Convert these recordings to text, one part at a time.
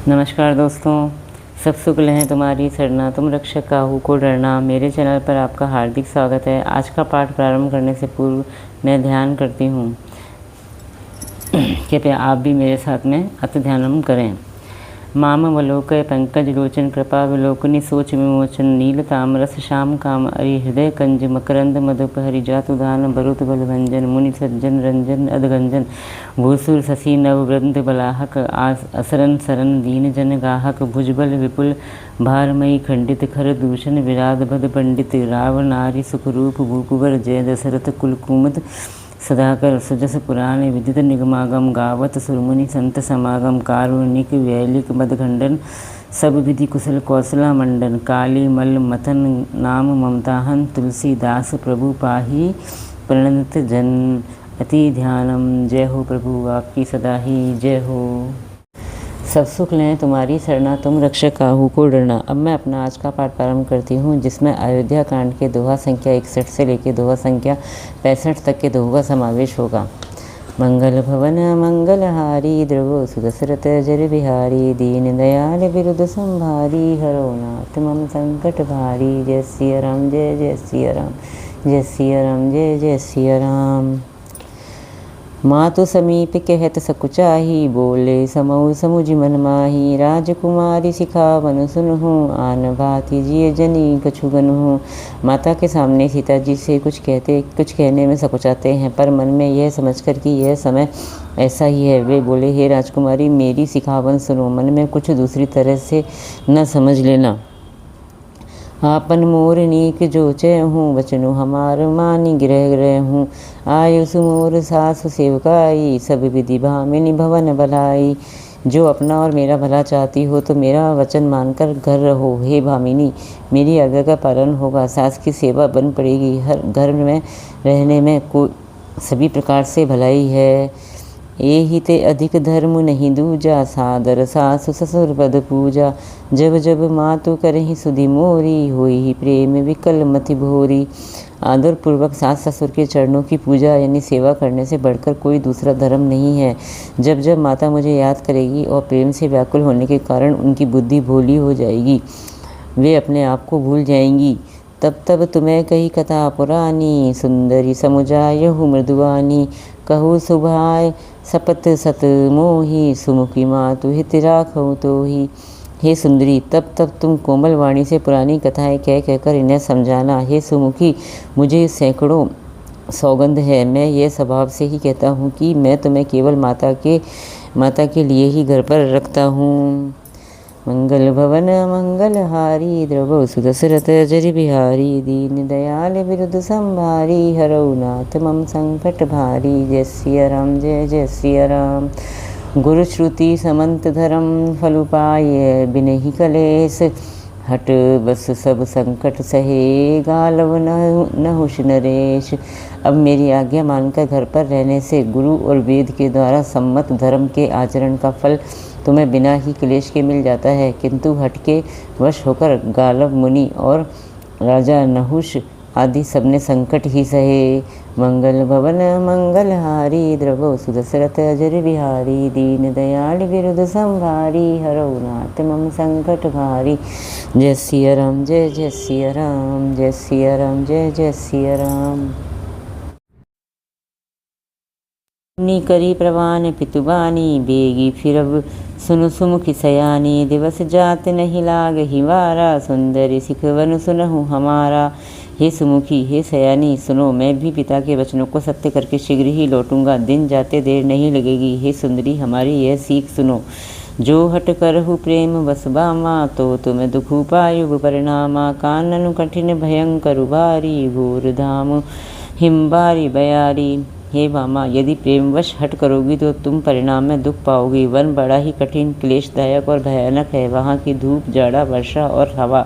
नमस्कार दोस्तों, सब शुक्ल हैं तुम्हारी सरना, तुम रक्षक काहू को डरना। मेरे चैनल पर आपका हार्दिक स्वागत है। आज का पाठ प्रारंभ करने से पूर्व मैं ध्यान करती हूँ, कृपया आप भी मेरे साथ में अति ध्यानम करें। मामवलोकय पंकज लोचन कृपा विलोकनी सोच विमोचन नील तामरस श्याम काम अरि हृदय कंज मकरंद मधुपहरि जातुदान बरुत बलभंजन मुनि सज्जन रंजन अधगंजन भूसुर शशि नववृंद बलाहक असरन सरन दीन जन गाहक भुजबल विपुल भारमयी खंडित खर दूषण विराध भद पंडित राव नारी सुखरूप भूकुवर जय दशरथ कुलकुमुद सदाकर सुजस पुराण विदित निगमागम गावत सुरमुनि संत समागम कारुणिक वैलिक मदखंडन सब विधि कुशल कौशला मंडन काली मल मथन नाम ममताहन तुलसीदास प्रभु पाही प्रणत जन अति ध्यानम। जय हो प्रभु आपकी सदा ही जय हो। सब सुख लें तुम्हारी सरना, तुम रक्षक काहू को डरना। अब मैं अपना आज का पाठ प्रारंभ करती हूँ, जिसमें अयोध्या कांड के दोहा संख्या 61 से लेकर दोहा संख्या 65 तक के दोहों का समावेश होगा। मंगल भवन मंगलहारी द्रवो सुदशरथ जर बिहारी दीन दयाल बिरुद संभारी हरो नाथ मम संकट भारी। जय सिया राम जय जय सिया राम जय सिया राम जय जय सिया राम। मातु समीप कहत सकुचाही बोले समऊ समुझ मन माही। राजकुमारी सिखावन सुनहूँ आन भांति जिय जनी कछु गनहूँ। माता के सामने सीता जी से कुछ कहने में सकुचाते हैं, पर मन में यह समझकर कि यह समय ऐसा ही है, वे बोले हे राजकुमारी मेरी सिखावन सुनो, मन में कुछ दूसरी तरह से न समझ लेना। आपन मोर नीक जोचे हूँ वचनु हमार मानी गिरह ग्रह हूँ। आयुष मोर सासु सेवकाई सब विधि भामिनी भवन भलाई। जो अपना और मेरा भला चाहती हो तो मेरा वचन मानकर घर रहो। हे भामिनी मेरी आज्ञा का पालन होगा, सास की सेवा बन पड़ेगी। हर घर में रहने में सभी प्रकार से भलाई है। एहि ते अधिक धर्म नहीं दूजा, सादर सासु ससुर पद पूजा। जब जब मातु करहि सुधि मोरी, होई ही प्रेम विकल मति भोरी। आदर पूर्वक सास ससुर के चरणों की पूजा यानी सेवा करने से बढ़कर कोई दूसरा धर्म नहीं है। जब जब माता मुझे याद करेगी और प्रेम से व्याकुल होने के कारण उनकी बुद्धि भोली हो जाएगी, वे अपने आप को भूल जाएंगी। तब तब तुम्हें कही कथा पुरानी, सुंदरी समुझायहु मृदुवानी। कहू सुभाय सपत सत मोही, सुमुखी मातु हित राखहु तोही। हे सुंदरी तब तब तुम कोमल वाणी से पुरानी कथाएं कहकर इन्हें समझाना। हे सुमुखी मुझे सैकड़ों सौगंध है, मैं यह स्वभाव से ही कहता हूँ कि मैं तुम्हें केवल माता के लिए ही घर पर रखता हूँ। मंगल भवन मंगलहारी द्रवो सुदशरथ जर बिहारी। दीन दयाल बिरुद संभारी हरौ नाथ मम संकट भारी। जय सिया राम जय जय सिया राम। गुरु श्रुति समंत धर्म फल पाये बिनहि कलेस। हट बस सब संकट सहे गालव नहुष नरेश। अब मेरी आज्ञा मानकर घर पर रहने से गुरु और वेद के द्वारा सम्मत धर्म के आचरण का फल तुम्हें बिना ही क्लेश के मिल जाता है, किंतु हट के वश होकर गालव मुनि और राजा नहुष आदि सबने संकट ही सहे। मंगल भवन मंगलहारी द्रवो सुदशरथ अजर बिहारी। दीन दयाल बिरुद संभारी हरौ नाथ मम संकट भारी। जय सिया राम जय जय सिया राम जय सिया राम जय जय सिया राम। करी प्रवान पितुबानी, बेगी फिरब सुनु सुमुखी सयानी। दिवस जात नहीं लाग हिवारा, सुंदरी सिखवन सुनहु हमारा। हे सुमुखी हे सयानी सुनो, मैं भी पिता के वचनों को सत्य करके शीघ्र ही लौटूंगा, दिन जाते देर नहीं लगेगी। हे सुंदरी हमारी यह सीख सुनो। जो हट करहु प्रेम वसबामा, तो तुम दुख पायु परिणामा। कानन कठिन भयंकर भारी, घोर धाम हिमबारी बयारी। हे भामा यदि प्रेमवश हट करोगी तो तुम परिणाम में दुख पाओगी। वन बड़ा ही कठिन क्लेशदायक और भयानक है, वहाँ की धूप जाड़ा वर्षा और हवा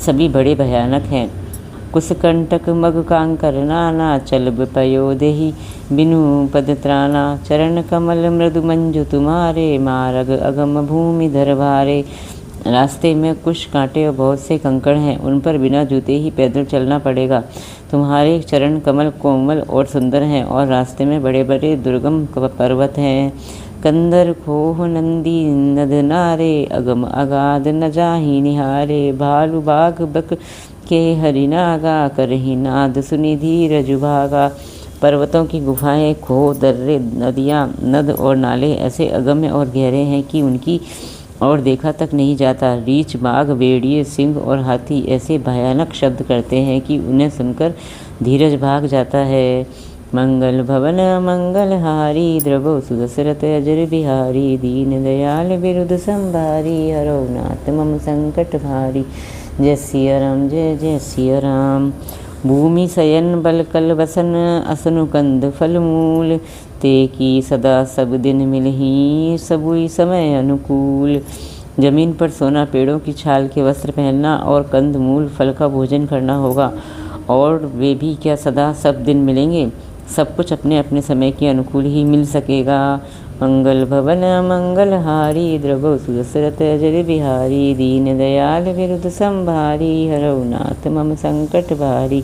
सभी बड़े भयानक हैं। कुसकंटक मग कांकर नाना, चल पयोदेहि बिनु पद त्राना। चरण कमल मृदु मंजु तुम्हारे, मार्ग अगम भूमि धर भारे। रास्ते में कुछ कांटे और बहुत से कंकड़ हैं, उन पर बिना जूते ही पैदल चलना पड़ेगा। तुम्हारे चरण कमल कोमल और सुंदर हैं और रास्ते में बड़े बड़े दुर्गम पर्वत हैं। कंदर खोह नंदी नद नारे, अगम अगाध न जाहि निहारे। भालु बाघ बक के हरिनागा, करहि नाद सुनि धीरज भागा। पर्वतों की गुफाएं, खो, दर्रे, नदियाँ, नद और नाले ऐसे अगम्य और गहरे हैं कि उनकी और देखा तक नहीं जाता। रीछ, बाघ, भेड़िए, सिंह और हाथी ऐसे भयानक शब्द करते हैं कि उन्हें सुनकर धीरज भाग जाता है। मंगल भवन मंगल हारी, द्रवो सुदशरथ अजर बिहारी। दीन दयाल बिरुद संभारी, हरौ नाथ मम संकट भारी। जय सिया राम, जय जय सिया राम। भूमि शयन बल कल बसन, असनु कंद फल मूल। ते की सदा सब दिन मिलही, सबुई समय अनुकूल। जमीन पर सोना, पेड़ों की छाल के वस्त्र पहनना और कंद मूल फल का भोजन करना होगा। और वे भी क्या सदा सब दिन मिलेंगे? सब कुछ अपने अपने समय के अनुकूल ही मिल सकेगा। मंगल भवन मंगल हारी, द्रवो सुदशरथ अजर बिहारी। दीन दयाल बिरुद संभारी, हरौ नाथ मम संकट भारी।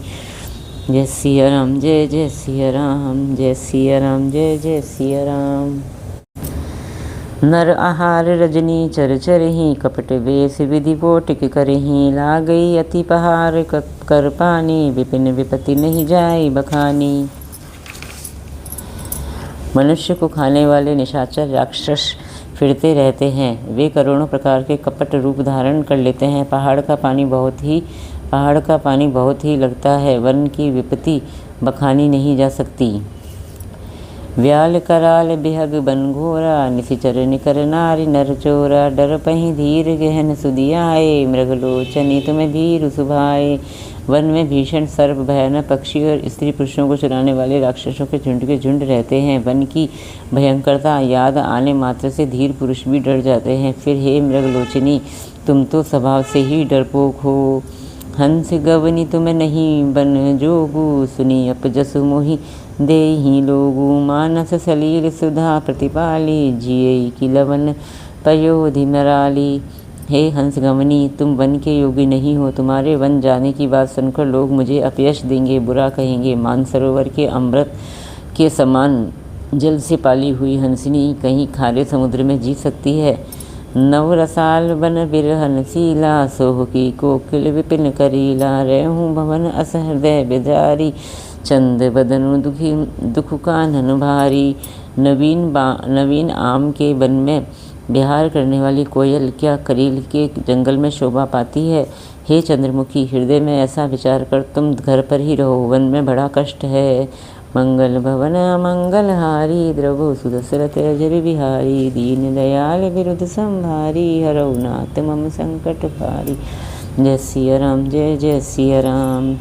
जय सिया राम, जय जय सिया राम। जय सिया राम, जय जय सिया राम। नर आहार रजनी चर चरहि, कपट वेश विधि पोटिक करहि। लागई अति पहार कर पानी, विपिन विपति नहीं जाय बखानी। मनुष्य को खाने वाले निशाचर राक्षस फिरते रहते हैं। वे करोड़ों प्रकार के कपट रूप धारण कर लेते हैं। पहाड़ का पानी बहुत ही लगता है। वन की विपत्ति बखानी नहीं जा सकती। व्याल कराल बिहग बन घोरा, निशिचर निकर नारी नर चोरा। डर पही धीर गहन सुदियाए, मृगलोचनी तुम्हें भीरु सुभाए। वन में भीषण सर्प, भयानक पक्षी और स्त्री पुरुषों को चुराने वाले राक्षसों के झुंड रहते हैं। वन की भयंकरता याद आने मात्र से धीर पुरुष भी डर जाते हैं। फिर हे मृगलोचनी, तुम तो स्वभाव से ही डरपोक हो। हंस गवनी तुम नहीं बन जोगु, सुनी अपजसु मोहि देहि लोगु। मानस सलील सुधा प्रतिपाली, जिये की लवन पयोधि मराली। हे हंसगमनी, तुम वन के योगी नहीं हो। तुम्हारे वन जाने की बात सुनकर लोग मुझे अपयश देंगे, बुरा कहेंगे। मानसरोवर के अमृत के समान जल से पाली हुई हंसिनी कहीं खारे समुद्र में जी सकती है? नव रसाल बन बिरहन सीला, सोह की कोकिल विपिन करीला। रहूं भवन अस हृदय बिदारी, चंद बदनु दुख कानन भारी। नवीन आम के वन में विहार करने वाली कोयल क्या करील के जंगल में शोभा पाती है? हे चंद्रमुखी, हृदय में ऐसा विचार कर तुम घर पर ही रहो। वन में बड़ा कष्ट है। मंगल भवन मंगल हारी, द्रवो सुदशरथ अजर बिहारी। दीन दयाल बिरुद संभारी, हरौ नाथ मम संकट भारी। जय सिया राम, जय जय सिया राम।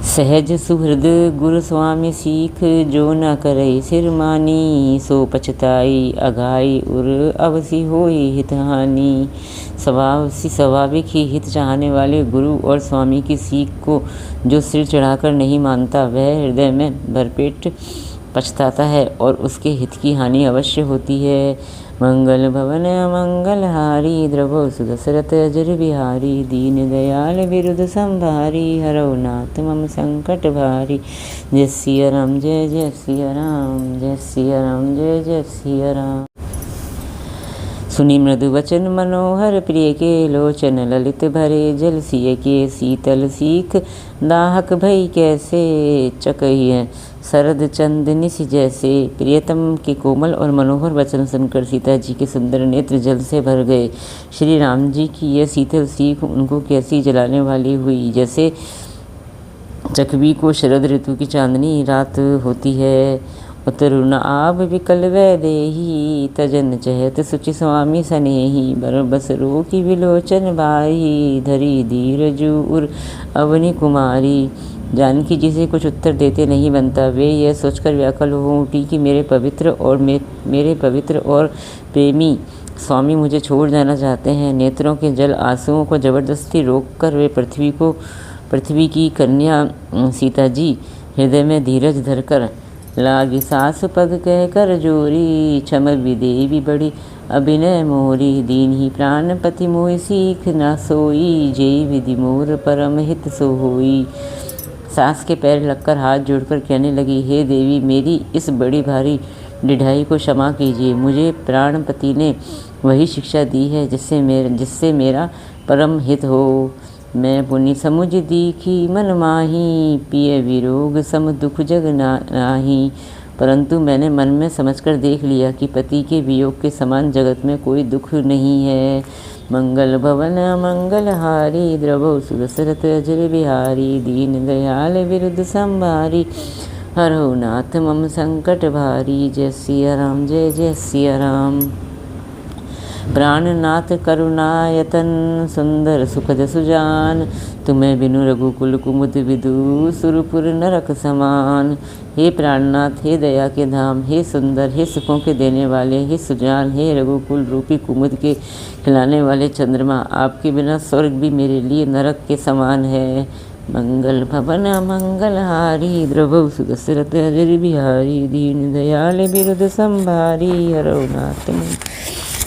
सहज सुहृद गुरु स्वामी सीख, जो न करई सिर मानी। सो पछताई अघाई उर, अवसी होई हितहानि। स्वाभाविक ही हित चाहने वाले गुरु और स्वामी की सीख को जो सिर चढ़ाकर नहीं मानता, वह हृदय में भरपेट पछताता है और उसके हित की हानि अवश्य होती है। मंगल भवन मंगल हारी, द्रवो सुदशरथ अजर बिहारी। दीन दयाल बिरुद संभारी, हरौ नाथ मम संकट भारी। जय सिया राम, जय जय सिया राम। जय सिया राम, जय जय सिया राम। सुनी मृदु वचन मनोहर, प्रिय के लोचन ललित भरे। जल सिय के शीतल सीख, दाहक भई कैसे चकहिय शरद चंद निश जैसे। प्रियतम के कोमल और मनोहर वचन सुनकर सीता जी के सुंदर नेत्र जल से भर गए। श्री राम जी की यह शीतल सीख उनको कैसी जलाने वाली हुई, जैसे चकवी को शरद ऋतु की चांदनी रात होती है। उतरुन आब विकल वै देही, तजन चहत सुचि स्वामी सनेही। बरबस रो की विलोचन बाही, धरी धीरजु उर अवनि कुमारी। जानकी जी से कुछ उत्तर देते नहीं बनता। वे यह सोचकर व्याकुल हो उठी कि मेरे पवित्र और प्रेमी स्वामी मुझे छोड़ जाना चाहते हैं। नेत्रों के जल आंसुओं को जबरदस्ती रोककर वे पृथ्वी की कन्या सीता जी हृदय में धीरज धरकर लागी सास पग कह कर जोरी। क्षम विदेवी बड़ी अभिनय मोरी, दीन ही प्राणपति मोहि सीख न सोई। जय विधि मोर परम हित सो होई। सास के पैर लगकर हाथ जोड़कर कहने लगी, हे देवी, मेरी इस बड़ी भारी ढिठाई को क्षमा कीजिए। मुझे प्राणपति ने वही शिक्षा दी है जिससे मेरा परम हित हो। मैं पुनि समुझ दीखी मन माही, पिय विरोग सम दुख जग नाही। परंतु मैंने मन में समझकर देख लिया कि पति के वियोग के समान जगत में कोई दुख नहीं है। मंगल भवन मंगल हारी, द्रवौ सुरसरत अजर बिहारी। दीन दयाल विरुद्ध संभारी, हरहु नाथ मम संकट भारी। जय सिया राम, जय जय सिया राम। प्राणनाथ करुणायतन, सुंदर सुखद सुजान। तुम्हें बिनु रघुकुल कुमुद विदु, सुरपुर नरक समान। हे प्राणनाथ, हे दया के धाम, हे सुंदर, हे सुखों के देने वाले, हे सुजान, हे रघुकुल रूपी कुमुद के खिलाने वाले चंद्रमा, आपके बिना स्वर्ग भी मेरे लिए नरक के समान है। मंगल भवन मंगल हारी, द्रवौ सुदशरथ अजर बिहारी। दीन दयाल विरुद्ध संभारी, हरौ नाथ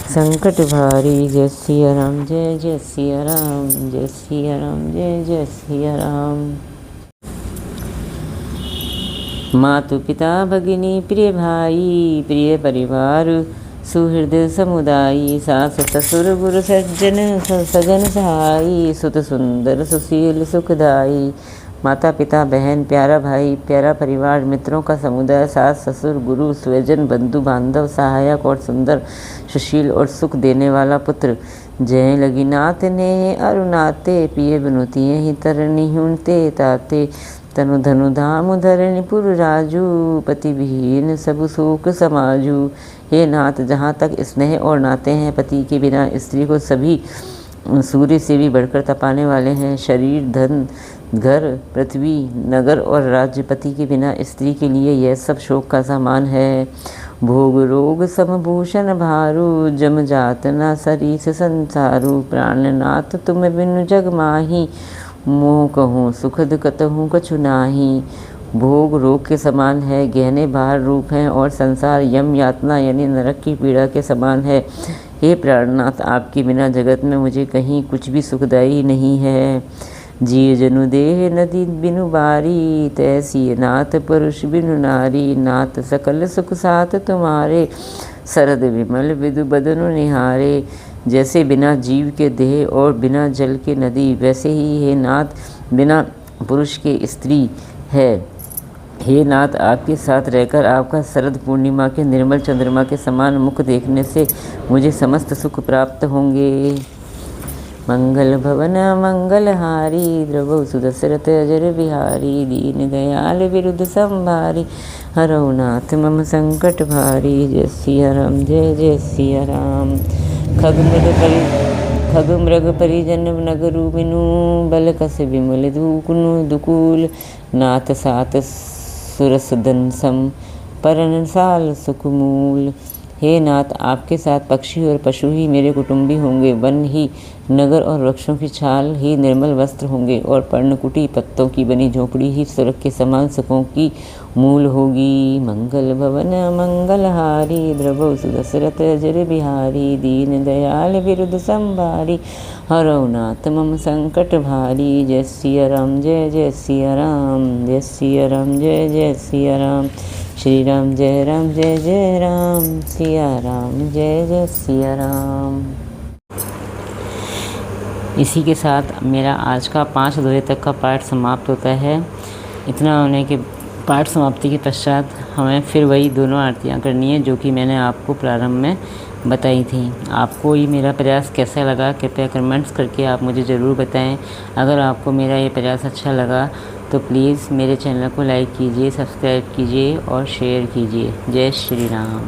संकट भारी। जय सिया राम, जय जय सिया राम, जय सिया राम, जय जय सिया राम। मातु पिता भगिनी प्रिय भाई, प्रिय परिवार सुहृदय समुदायी। सास ससुर गुरु सज्जन सजन सहाई, सुत सुंदर सुशील सुखदाई। माता पिता बहन प्यारा भाई प्यारा परिवार, मित्रों का समुदाय, सास ससुर गुरु स्वजन बंधु बांधव, सहायक और सुंदर सुशील और सुख देने वाला पुत्र। जय लगी नाथ ने अरुणाते, पिए बिनुतिये ही तरनी हुनते ताते। तनु धनु धाम धरणी पुर राजू, पति विहीन सब शोक समाजू। हे नाथ, जहाँ तक स्नेह और नाते हैं, पति के बिना स्त्री को सभी सूर्य से भी बढ़कर तपाने वाले हैं। शरीर धन घर पृथ्वी नगर और राज्य, पति के बिना स्त्री के लिए यह सब शोक का सामान है। भोग रोग समभूषण भारू, जम जात न सरीस संसारू। प्राणनाथ तुम बिनु जग माही, मोह कहूँ सुखद कतहूँ कछु नाही। भोग रोग के समान है, गहने भार रूप हैं और संसार यम यातना यानी नरक की पीड़ा के समान है। हे प्राणनाथ, आपके बिना जगत में मुझे कहीं कुछ भी सुखदायी नहीं है। जिय जनु देह नदी बिनु बारी, तैसी नाथ पुरुष बिनु नारी। नाथ सकल सुख साथ तुम्हारे, सरद विमल विदु बदनु निहारे। जैसे बिना जीव के देह और बिना जल के नदी, वैसे ही हे नाथ बिना पुरुष के स्त्री है। हे नाथ, आपके साथ रहकर आपका शरद पूर्णिमा के निर्मल चंद्रमा के समान मुख देखने से मुझे समस्त सुख प्राप्त होंगे। मंगल भवन मंगल हारी, द्रवौ सुदशरथ अजर बिहारी। दीन दयाल विरुद्ध संभारी, हरौ नाथ मम संकट भारी। जय सिया राम, जय जय सिया राम। खग मृग परिजन नगरु बिनु, बल कस विमल दुकूल। नाथ सात सुरस दंसम, परन साल सुखमूल। हे नाथ, आपके साथ पक्षी और पशु ही मेरे कुटुंबी होंगे, वन ही नगर और वृक्षों की छाल ही निर्मल वस्त्र होंगे और पर्णकुटी पत्तों की बनी झोंपड़ी ही स्वर्ग के समान सुखों की मूल होगी। मंगल भवन मंगल हारी, द्रवौ सुदशरथ अजर बिहारी। दीन दयाल विरुद्ध संभारी, हरौ नाथ मम संकट भारी। जय सिया राम, जय जय सिया राम, जय सिया राम, जय जय सिया राम। श्री राम जय राम, सिया राम जय जय सिया राम। इसी के साथ मेरा आज का 5 दोहे तक का पाठ समाप्त होता है। इतना होने के पाठ समाप्ति के पश्चात हमें फिर वही दोनों आरतियाँ करनी है जो कि मैंने आपको प्रारंभ में बताई थी। आपको ये मेरा प्रयास कैसा लगा, कृपया कमेंट्स करके आप मुझे ज़रूर बताएं। अगर आपको मेरा ये प्रयास अच्छा लगा तो प्लीज़ मेरे चैनल को लाइक कीजिए, सब्सक्राइब कीजिए और शेयर कीजिए। जय श्री राम।